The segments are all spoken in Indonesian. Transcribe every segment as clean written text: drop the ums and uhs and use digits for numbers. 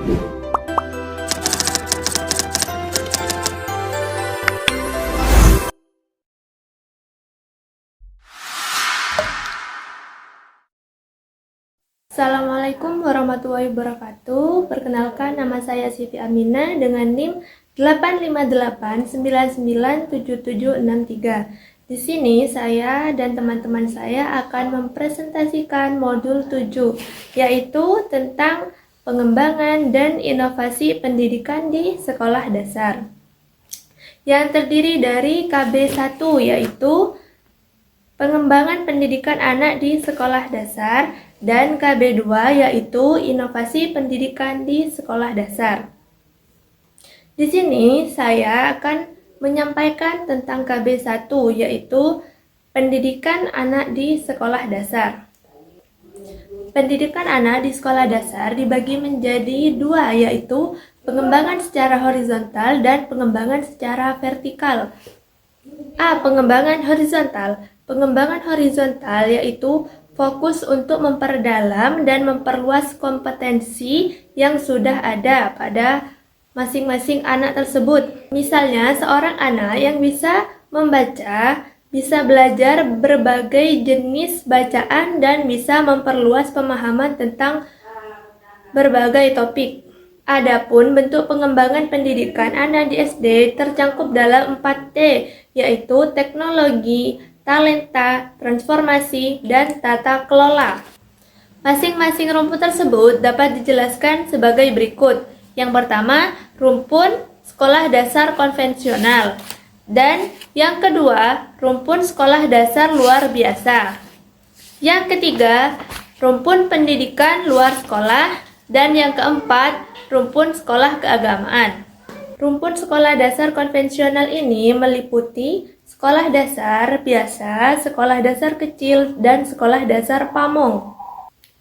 Assalamualaikum warahmatullahi wabarakatuh. Perkenalkan, nama saya Siti Aminah dengan NIM 858997763. Di sini saya dan teman-teman saya akan mempresentasikan modul 7, yaitu tentang pengembangan dan inovasi pendidikan di sekolah dasar. Yang terdiri dari KB1, yaitu pengembangan pendidikan anak di sekolah dasar, dan KB2 yaitu inovasi pendidikan di sekolah dasar. Di sini saya akan menyampaikan tentang KB1 yaitu pendidikan anak di sekolah dasar. Pendidikan anak di sekolah dasar dibagi menjadi dua, yaitu pengembangan secara horizontal dan pengembangan secara vertikal. Pengembangan horizontal. Pengembangan horizontal yaitu fokus untuk memperdalam dan memperluas kompetensi yang sudah ada pada masing-masing anak tersebut. Misalnya, seorang anak yang bisa membaca, bisa belajar berbagai jenis bacaan dan bisa memperluas pemahaman tentang berbagai topik. Adapun bentuk pengembangan pendidikan anak di SD tercakup dalam 4T, yaitu teknologi, talenta, transformasi, dan tata kelola. Masing-masing rumpun tersebut dapat dijelaskan sebagai berikut. Yang pertama, rumpun sekolah dasar konvensional. Dan yang kedua, rumpun sekolah dasar luar biasa. Yang ketiga, rumpun pendidikan luar sekolah. Dan yang keempat, rumpun sekolah keagamaan. Rumpun sekolah dasar konvensional ini meliputi sekolah dasar biasa, sekolah dasar kecil, dan sekolah dasar pamong.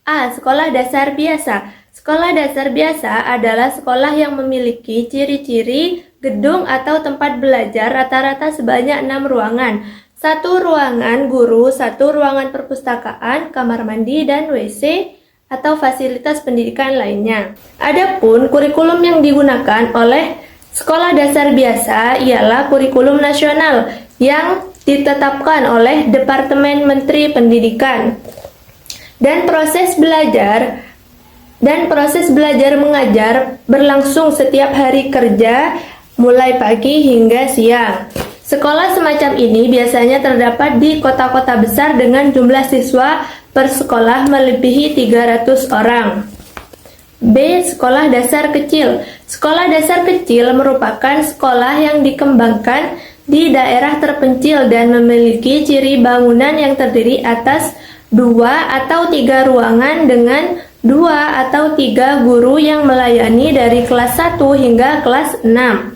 Sekolah dasar biasa. Sekolah dasar biasa adalah sekolah yang memiliki ciri-ciri gedung atau tempat belajar rata-rata sebanyak 6 ruangan. 1 ruangan guru, 1 ruangan perpustakaan, kamar mandi, dan WC atau fasilitas pendidikan lainnya. Adapun kurikulum yang digunakan oleh sekolah dasar biasa ialah kurikulum nasional yang ditetapkan oleh Departemen Menteri Pendidikan. Dan proses belajar mengajar berlangsung setiap hari kerja mulai pagi hingga siang. Sekolah semacam ini biasanya terdapat di kota-kota besar dengan jumlah siswa per sekolah melebihi 300 orang. B. Sekolah dasar kecil. Sekolah dasar kecil merupakan sekolah yang dikembangkan di daerah terpencil dan memiliki ciri bangunan yang terdiri atas 2 atau 3 ruangan dengan 2 atau 3 guru yang melayani dari kelas 1 hingga kelas 6.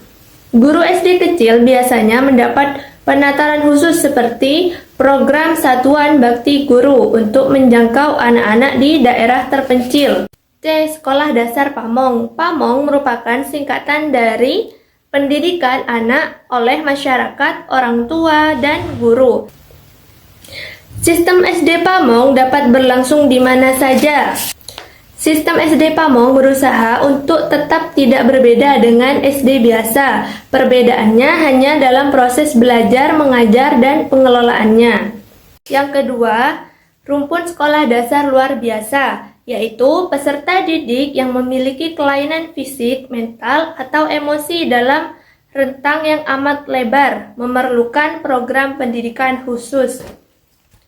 Guru SD kecil biasanya mendapat penataran khusus seperti program Satuan Bakti Guru untuk menjangkau anak-anak di daerah terpencil. C. Sekolah dasar pamong. Pamong merupakan singkatan dari pendidikan anak oleh masyarakat, orang tua, dan guru. Sistem SD Pamong dapat berlangsung di mana saja. Sistem SD Pamong berusaha untuk tetap tidak berbeda dengan SD biasa. Perbedaannya hanya dalam proses belajar, mengajar, dan pengelolaannya. Yang kedua, rumpun sekolah dasar luar biasa, yaitu peserta didik yang memiliki kelainan fisik, mental, atau emosi dalam rentang yang amat lebar, memerlukan program pendidikan khusus.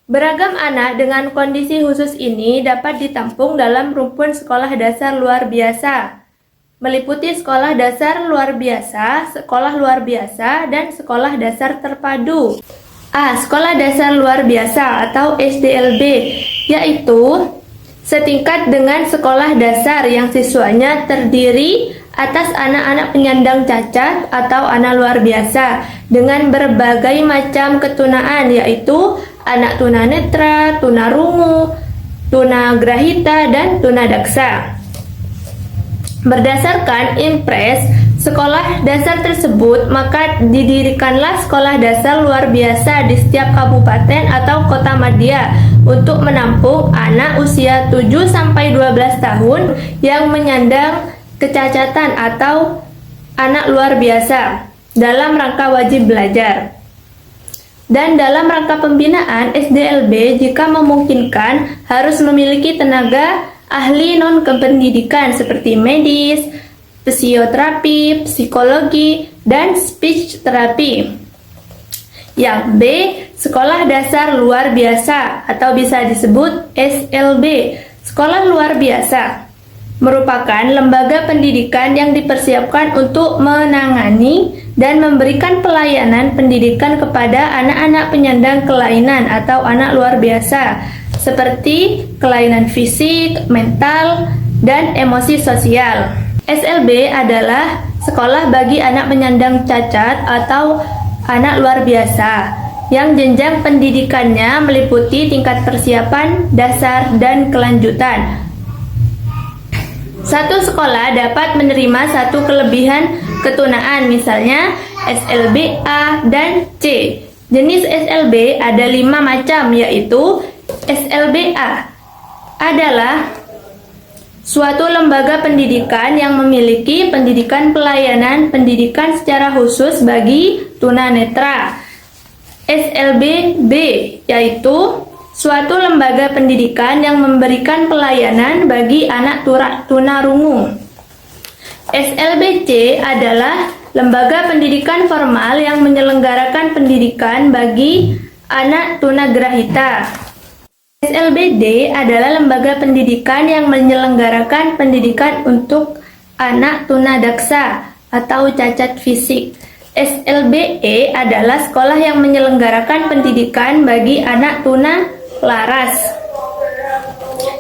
Beragam anak dengan kondisi khusus ini dapat ditampung dalam rumpun sekolah dasar luar biasa, meliputi sekolah dasar luar biasa, sekolah luar biasa, dan sekolah dasar terpadu. Sekolah dasar luar biasa atau SDLB, yaitu setingkat dengan sekolah dasar yang siswanya terdiri atas anak-anak penyandang cacat atau anak luar biasa dengan berbagai macam ketunaan, yaitu anak tunanetra, tunarungu, tunagrahita, dan tunadaksa. Berdasarkan impres sekolah dasar tersebut, maka didirikanlah sekolah dasar luar biasa di setiap kabupaten atau kota madya untuk menampung anak usia 7-12 tahun yang menyandang kecacatan atau anak luar biasa dalam rangka wajib belajar. Dan dalam rangka pembinaan, SDLB jika memungkinkan harus memiliki tenaga ahli non-kependidikan seperti medis, fisioterapi, psikologi, dan speech therapy. Yang B, sekolah dasar luar biasa atau bisa disebut SLB, sekolah luar biasa, merupakan lembaga pendidikan yang dipersiapkan untuk menangani dan memberikan pelayanan pendidikan kepada anak-anak penyandang kelainan atau anak luar biasa, seperti kelainan fisik, mental, dan emosi sosial. SLB adalah sekolah bagi anak penyandang cacat atau anak luar biasa yang jenjang pendidikannya meliputi tingkat persiapan, dasar, dan kelanjutan. Satu sekolah dapat menerima satu kelebihan ketunaan, misalnya SLB A dan C. Jenis SLB ada 5 macam, yaitu SLB A adalah suatu lembaga pendidikan yang memiliki pendidikan pelayanan pendidikan secara khusus bagi tunanetra. SLB B yaitu suatu lembaga pendidikan yang memberikan pelayanan bagi anak tunarungu. SLBC adalah lembaga pendidikan formal yang menyelenggarakan pendidikan bagi anak tunagrahita. SLBD adalah lembaga pendidikan yang menyelenggarakan pendidikan untuk anak tunadaksa atau cacat fisik. SLBE adalah sekolah yang menyelenggarakan pendidikan bagi anak tuna laras,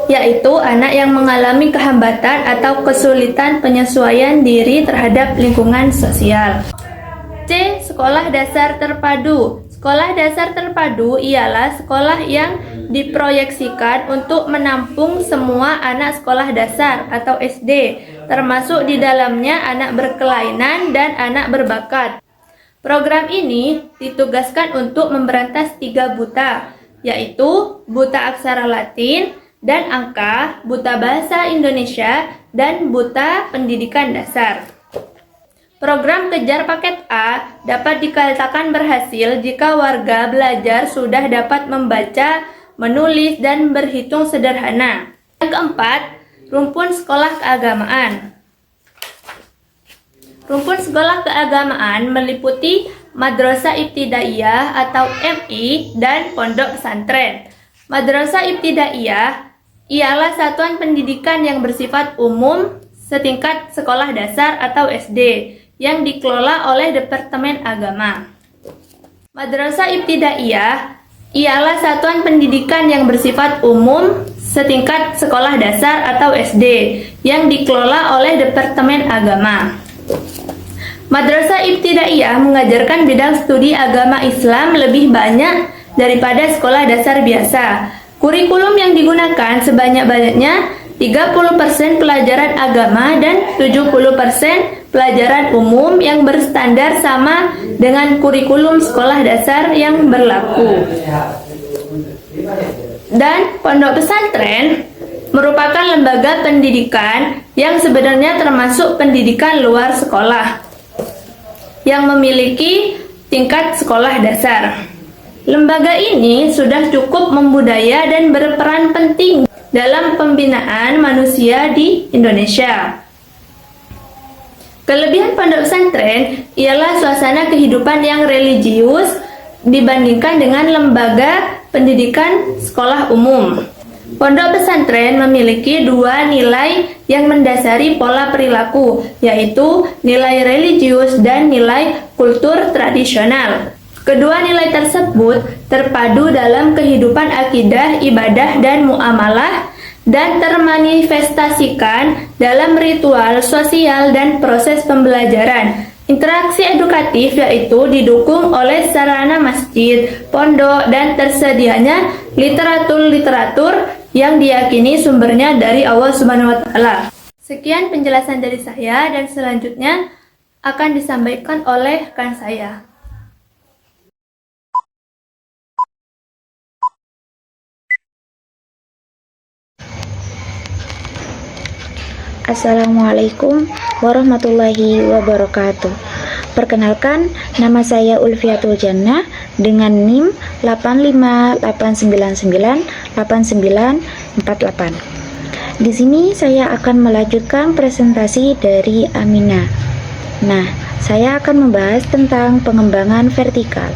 yaitu anak yang mengalami kehambatan atau kesulitan penyesuaian diri terhadap lingkungan sosial. C. Sekolah dasar terpadu. Sekolah dasar terpadu ialah sekolah yang diproyeksikan untuk menampung semua anak sekolah dasar atau SD, termasuk di dalamnya anak berkelainan dan anak berbakat. Program ini ditugaskan untuk memberantas 3 buta, yaitu buta aksara Latin dan angka, buta bahasa Indonesia, dan buta pendidikan dasar. Program Kejar Paket A dapat dikatakan berhasil jika warga belajar sudah dapat membaca, menulis, dan berhitung sederhana. Yang keempat, rumpun sekolah keagamaan. Rumpun sekolah keagamaan meliputi Madrasah Ibtidaiyah atau MI dan pondok pesantren. Madrasah Ibtidaiyah ialah satuan pendidikan yang bersifat umum setingkat sekolah dasar atau SD yang dikelola oleh Departemen Agama. Madrasah Ibtidaiyah ialah satuan pendidikan yang bersifat umum setingkat sekolah dasar atau SD yang dikelola oleh Departemen Agama. Madrasah Ibtidaiyah mengajarkan bidang studi agama Islam lebih banyak daripada sekolah dasar biasa. Kurikulum yang digunakan sebanyak-banyaknya 30% pelajaran agama dan 70% pelajaran umum yang berstandar sama dengan kurikulum sekolah dasar yang berlaku. Dan pondok pesantren merupakan lembaga pendidikan yang sebenarnya termasuk pendidikan luar sekolah yang memiliki tingkat sekolah dasar. Lembaga ini sudah cukup membudaya dan berperan penting dalam pembinaan manusia di Indonesia. Kelebihan pondok pesantren ialah suasana kehidupan yang religius dibandingkan dengan lembaga pendidikan sekolah umum. Pondok pesantren memiliki 2 nilai yang mendasari pola perilaku, yaitu nilai religius dan nilai kultur tradisional. Kedua nilai tersebut terpadu dalam kehidupan akidah, ibadah, dan muamalah, dan termanifestasikan dalam ritual sosial dan proses pembelajaran. Interaksi edukatif yaitu didukung oleh sarana masjid, pondok, dan tersedianya literatur-literatur yang diyakini sumbernya dari Allah Subhanahu wa Ta'ala. Sekian penjelasan dari saya, dan selanjutnya akan disampaikan oleh rekan saya. Assalamualaikum warahmatullahi wabarakatuh. Perkenalkan, nama saya Ulfiatul Jannah dengan NIM 858998948. Di sini saya akan melanjutkan presentasi dari Aminah. Nah, saya akan membahas tentang pengembangan vertikal.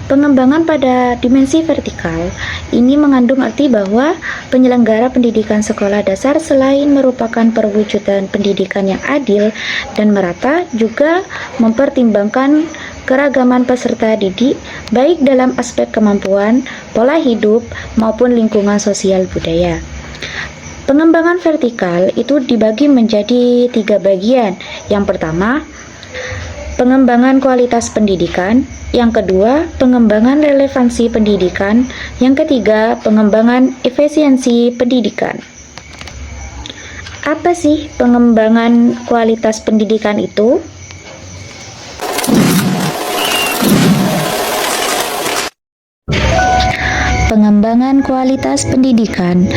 Pengembangan pada dimensi vertikal ini mengandung arti bahwa penyelenggara pendidikan sekolah dasar selain merupakan perwujudan pendidikan yang adil dan merata, juga mempertimbangkan keragaman peserta didik baik dalam aspek kemampuan, pola hidup, maupun lingkungan sosial budaya. Pengembangan vertikal itu dibagi menjadi 3 bagian. Yang pertama, pengembangan kualitas pendidikan. Yang kedua, pengembangan relevansi pendidikan. Yang ketiga, pengembangan efisiensi pendidikan. Apa sih pengembangan kualitas pendidikan itu? Pengembangan kualitas pendidikan.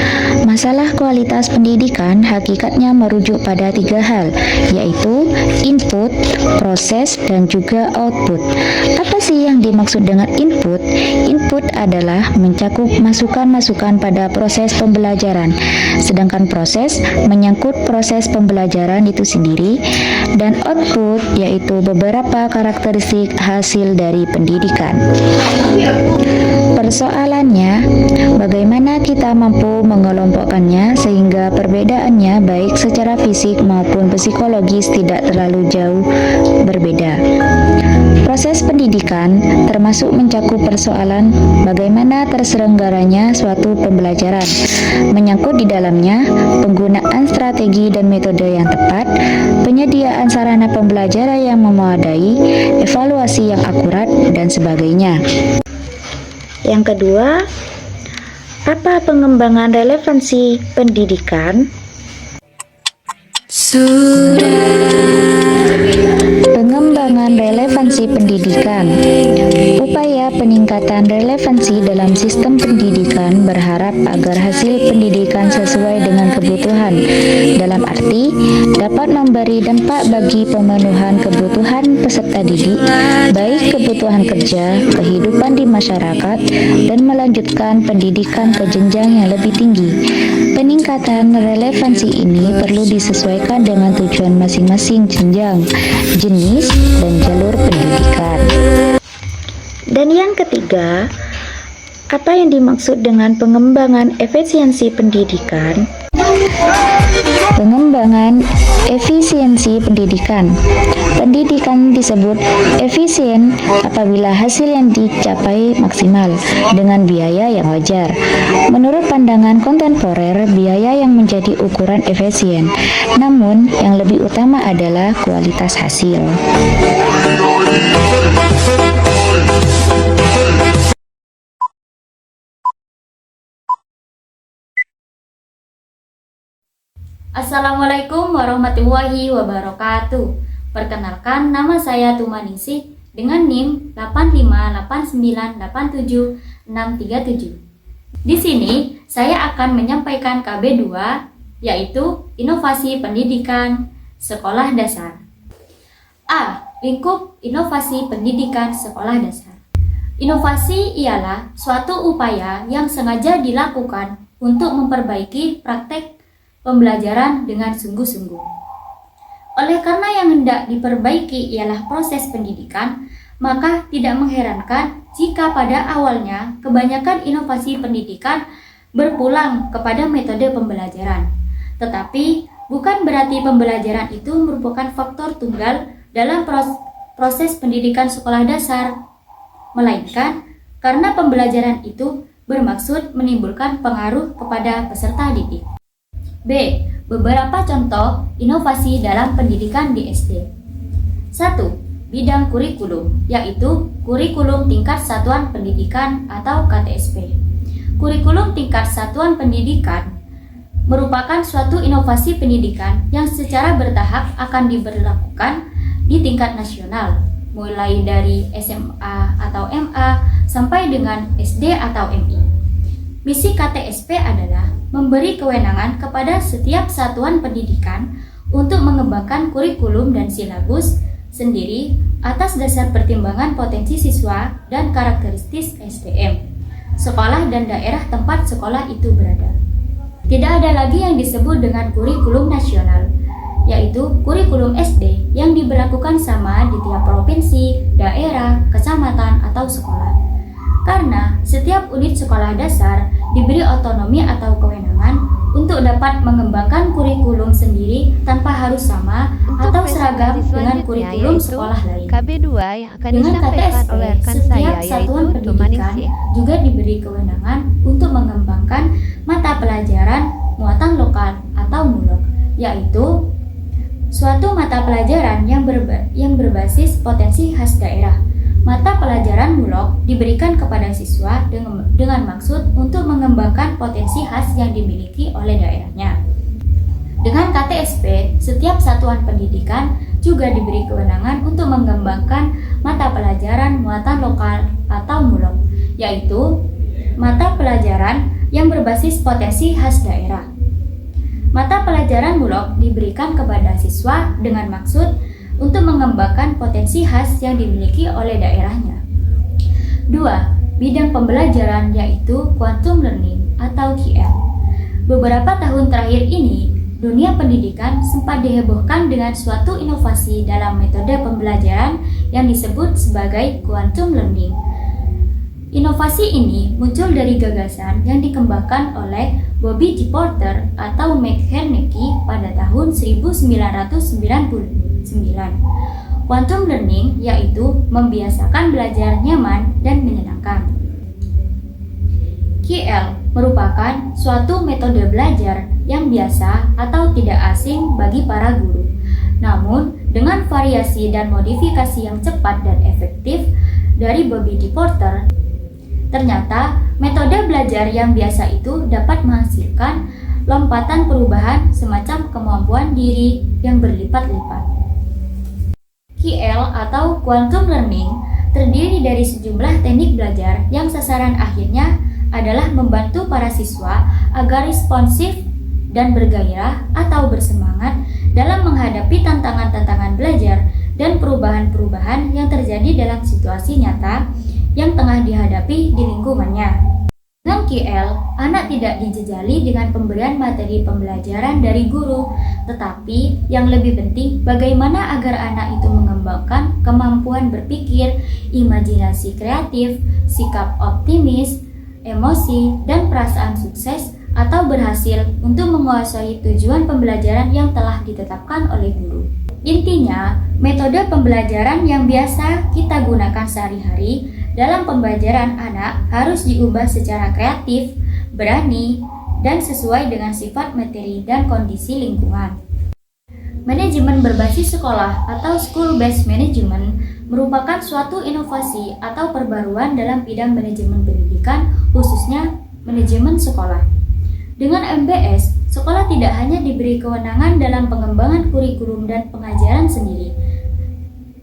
Masalah kualitas pendidikan hakikatnya merujuk pada 3 hal, yaitu input, proses, dan juga output. Apa sih yang dimaksud dengan input? Input adalah mencakup masukan-masukan pada proses pembelajaran, sedangkan proses menyangkut proses pembelajaran itu sendiri, dan output yaitu beberapa karakteristik hasil dari pendidikan. Persoalannya, bagaimana kita mampu mengelompokkannya sehingga perbedaannya baik secara fisik maupun psikologis tidak terlalu jauh berbeda. Proses pendidikan termasuk mencakup persoalan bagaimana terselenggaranya suatu pembelajaran, menyangkut di dalamnya penggunaan strategi dan metode yang tepat, penyediaan sarana pembelajaran yang memadai, evaluasi yang akurat, dan sebagainya. Yang kedua, apa pengembangan relevansi pendidikan? Pengembangan relevansi pendidikan. Upaya peningkatan relevansi dalam sistem pendidikan berharap agar hasil pendidikan sesuai dengan kebutuhan, dalam arti dapat memberi dampak bagi pemenuhan kebutuhan peserta didik, baik kebutuhan kerja, kehidupan di masyarakat, dan melanjutkan pendidikan ke jenjang yang lebih tinggi. Peningkatan relevansi ini perlu disesuaikan dengan tujuan masing-masing jenjang, jenis, dan jalur pendidikan. Dan yang ketiga, apa yang dimaksud dengan pengembangan efisiensi pendidikan? Pengembangan efisiensi pendidikan. Pendidikan disebut efisien apabila hasil yang dicapai maksimal dengan biaya yang wajar. Menurut pandangan kontemporer, biaya yang menjadi ukuran efisien. Namun, yang lebih utama adalah kualitas hasil. Assalamualaikum warahmatullahi wabarakatuh. Perkenalkan, nama saya Tumaningsih dengan NIM 858987637. Di sini saya akan menyampaikan KB2, yaitu Inovasi Pendidikan Sekolah Dasar. A. Lingkup inovasi pendidikan sekolah dasar. Inovasi ialah suatu upaya yang sengaja dilakukan untuk memperbaiki praktek pembelajaran dengan sungguh-sungguh. Oleh karena yang hendak diperbaiki ialah proses pendidikan, maka tidak mengherankan jika pada awalnya kebanyakan inovasi pendidikan berpulang kepada metode pembelajaran. Tetapi bukan berarti pembelajaran itu merupakan faktor tunggal dalam proses pendidikan sekolah dasar, melainkan karena pembelajaran itu bermaksud menimbulkan pengaruh kepada peserta didik. B. Beberapa contoh inovasi dalam pendidikan di SD. 1. Bidang kurikulum, yaitu kurikulum tingkat satuan pendidikan atau KTSP. Kurikulum tingkat satuan pendidikan merupakan suatu inovasi pendidikan yang secara bertahap akan diberlakukan di tingkat nasional, mulai dari SMA atau MA sampai dengan SD atau MI. Misi KTSP adalah memberi kewenangan kepada setiap satuan pendidikan untuk mengembangkan kurikulum dan silabus sendiri atas dasar pertimbangan potensi siswa dan karakteristik SDM, sekolah dan daerah tempat sekolah itu berada. Tidak ada lagi yang disebut dengan kurikulum nasional, yaitu kurikulum SD yang diberlakukan sama di tiap provinsi, daerah, kecamatan, atau sekolah. Karena setiap unit sekolah dasar diberi otonomi atau kewenangan untuk dapat mengembangkan kurikulum sendiri tanpa harus sama atau seragam dengan kurikulum sekolah lain. KB2 yang akan Dengan disampaikan KTSP, oleh rekan setiap saya satuan yaitu pendidikan Tumaningsih. juga diberi kewenangan untuk mengembangkan mata pelajaran muatan lokal atau MULOK, yaitu suatu mata pelajaran yang berbasis potensi khas daerah. Mata pelajaran MULOK diberikan kepada siswa dengan maksud untuk mengembangkan potensi khas yang dimiliki oleh daerahnya. Dengan KTSP, setiap satuan pendidikan juga diberi kewenangan untuk mengembangkan mata pelajaran muatan lokal atau MULOK, yaitu mata pelajaran yang berbasis potensi khas daerah. Mata pelajaran MULOK diberikan kepada siswa dengan maksud untuk mengembangkan potensi khas yang dimiliki oleh daerahnya. 2. Bidang pembelajaran yaitu Quantum Learning atau QL. Beberapa tahun terakhir ini, dunia pendidikan sempat dihebohkan dengan suatu inovasi dalam metode pembelajaran yang disebut sebagai Quantum Learning. Inovasi ini muncul dari gagasan yang dikembangkan oleh Bobby D. Porter atau Mac Hernecke pada tahun 1999. Quantum Learning yaitu membiasakan belajar nyaman dan menyenangkan. QL merupakan suatu metode belajar yang biasa atau tidak asing bagi para guru. Namun, dengan variasi dan modifikasi yang cepat dan efektif dari Bobby D. Porter, ternyata metode belajar yang biasa itu dapat menghasilkan lompatan perubahan semacam kemampuan diri yang berlipat-lipat. QL atau Quantum Learning terdiri dari sejumlah teknik belajar yang sasaran akhirnya adalah membantu para siswa agar responsif dan bergairah atau bersemangat dalam menghadapi tantangan-tantangan belajar dan perubahan-perubahan yang terjadi dalam situasi nyata yang tengah dihadapi di lingkungannya. Dengan QL, anak tidak dijejali dengan pemberian materi pembelajaran dari guru, tetapi yang lebih penting bagaimana agar anak itu mengembangkan kemampuan berpikir, imajinasi kreatif, sikap optimis, emosi, dan perasaan sukses atau berhasil untuk menguasai tujuan pembelajaran yang telah ditetapkan oleh guru. Intinya, metode pembelajaran yang biasa kita gunakan sehari-hari dalam pembelajaran anak harus diubah secara kreatif, berani, dan sesuai dengan sifat materi dan kondisi lingkungan. Manajemen berbasis sekolah atau school-based management merupakan suatu inovasi atau perbaruan dalam bidang manajemen pendidikan, khususnya manajemen sekolah. Dengan MBS, sekolah tidak hanya diberi kewenangan dalam pengembangan kurikulum dan pengajaran sendiri,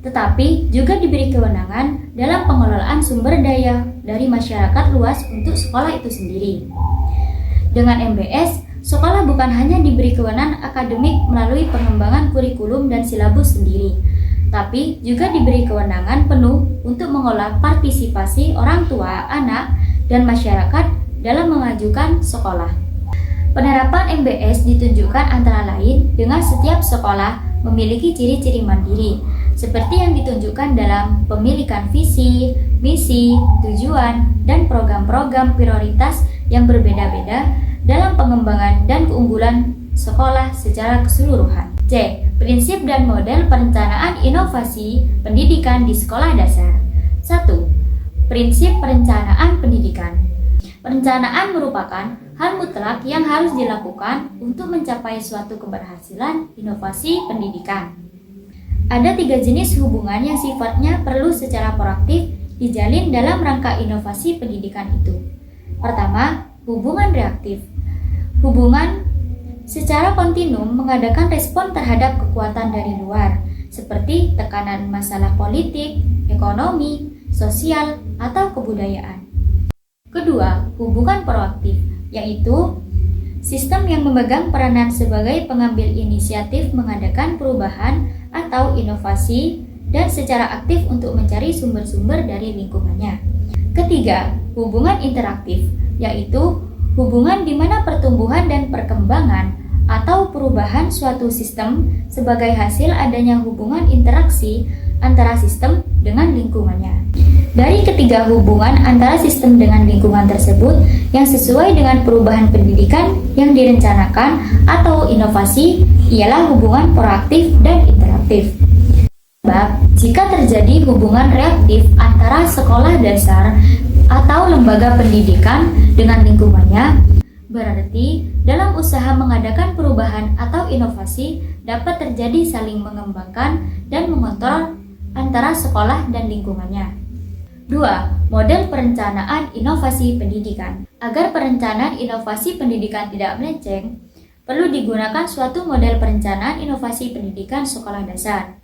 tetapi juga diberi kewenangan dalam pengelolaan sumber daya dari masyarakat luas untuk sekolah itu sendiri. Dengan MBS, sekolah bukan hanya diberi kewenangan akademik melalui pengembangan kurikulum dan silabus sendiri, tapi juga diberi kewenangan penuh untuk mengolah partisipasi orang tua, anak, dan masyarakat dalam mengajukan sekolah. Penerapan MBS ditunjukkan antara lain dengan setiap sekolah memiliki ciri-ciri mandiri, seperti yang ditunjukkan dalam pemilikan visi, misi, tujuan, dan program-program prioritas yang berbeda-beda dalam pengembangan dan keunggulan sekolah secara keseluruhan. C. Prinsip dan model perencanaan inovasi pendidikan di sekolah dasar. 1. Prinsip perencanaan pendidikan. Perencanaan merupakan hal mutlak yang harus dilakukan untuk mencapai suatu keberhasilan inovasi pendidikan. Ada 3 jenis hubungan yang sifatnya perlu secara proaktif dijalin dalam rangka inovasi pendidikan itu. Pertama, hubungan reaktif. Hubungan secara kontinum mengadakan respon terhadap kekuatan dari luar, seperti tekanan masalah politik, ekonomi, sosial, atau kebudayaan. Kedua, hubungan proaktif, yaitu Sistem yang memegang peranan sebagai pengambil inisiatif mengadakan perubahan atau inovasi dan secara aktif untuk mencari sumber-sumber dari lingkungannya. Ketiga, hubungan interaktif, yaitu hubungan di mana pertumbuhan dan perkembangan atau perubahan suatu sistem sebagai hasil adanya hubungan interaksi antara sistem dengan lingkungannya. Dari ketiga hubungan antara sistem dengan lingkungan tersebut yang sesuai dengan perubahan pendidikan yang direncanakan atau inovasi ialah hubungan proaktif dan interaktif. Sebab, jika terjadi hubungan reaktif antara sekolah dasar atau lembaga pendidikan dengan lingkungannya, berarti dalam usaha mengadakan perubahan atau inovasi dapat terjadi saling mengembangkan dan mengontrol antara sekolah dan lingkungannya. 2. Model perencanaan inovasi pendidikan. Agar perencanaan inovasi pendidikan tidak melenceng, perlu digunakan suatu model perencanaan inovasi pendidikan sekolah dasar.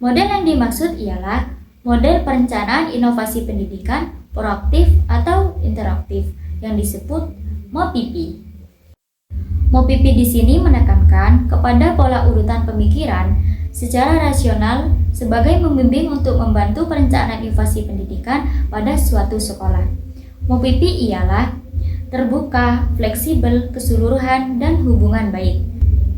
Model yang dimaksud ialah model perencanaan inovasi pendidikan proaktif atau interaktif yang disebut MOPIP. MOPIP di sini menekankan kepada pola urutan pemikiran secara rasional sebagai membimbing untuk membantu perencanaan inovasi pendidikan pada suatu sekolah. MOPIP ialah terbuka, fleksibel, keseluruhan, dan hubungan baik.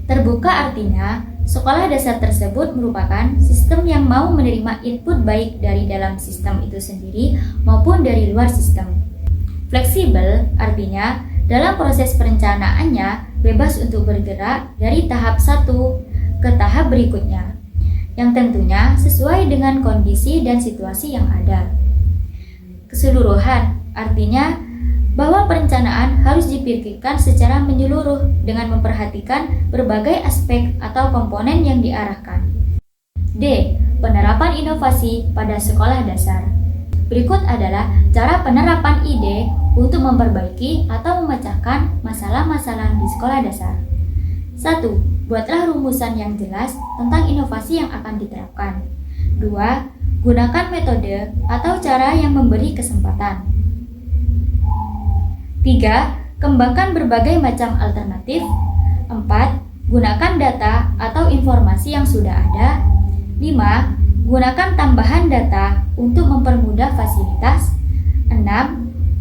Terbuka artinya sekolah dasar tersebut merupakan sistem yang mau menerima input baik dari dalam sistem itu sendiri maupun dari luar sistem. Fleksibel artinya dalam proses perencanaannya bebas untuk bergerak dari tahap satu ke tahap berikutnya, yang tentunya sesuai dengan kondisi dan situasi yang ada. Keseluruhan artinya bahwa perencanaan harus dipikirkan secara menyeluruh dengan memperhatikan berbagai aspek atau komponen yang diarahkan. D. Penerapan inovasi pada sekolah dasar. Berikut adalah cara penerapan ide untuk memperbaiki atau memecahkan masalah-masalah di sekolah dasar. 1. Buatlah rumusan yang jelas tentang inovasi yang akan diterapkan. 2. Gunakan metode atau cara yang memberi kesempatan. 3. Kembangkan berbagai macam alternatif. 4. Gunakan data atau informasi yang sudah ada. 5. Gunakan tambahan data untuk mempermudah fasilitas. 6.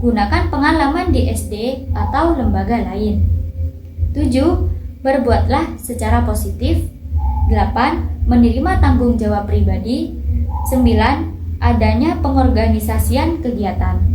Gunakan pengalaman di SD atau lembaga lain. 7. Berbuatlah secara positif. 8. Menerima tanggung jawab pribadi. 9. Adanya pengorganisasian kegiatan.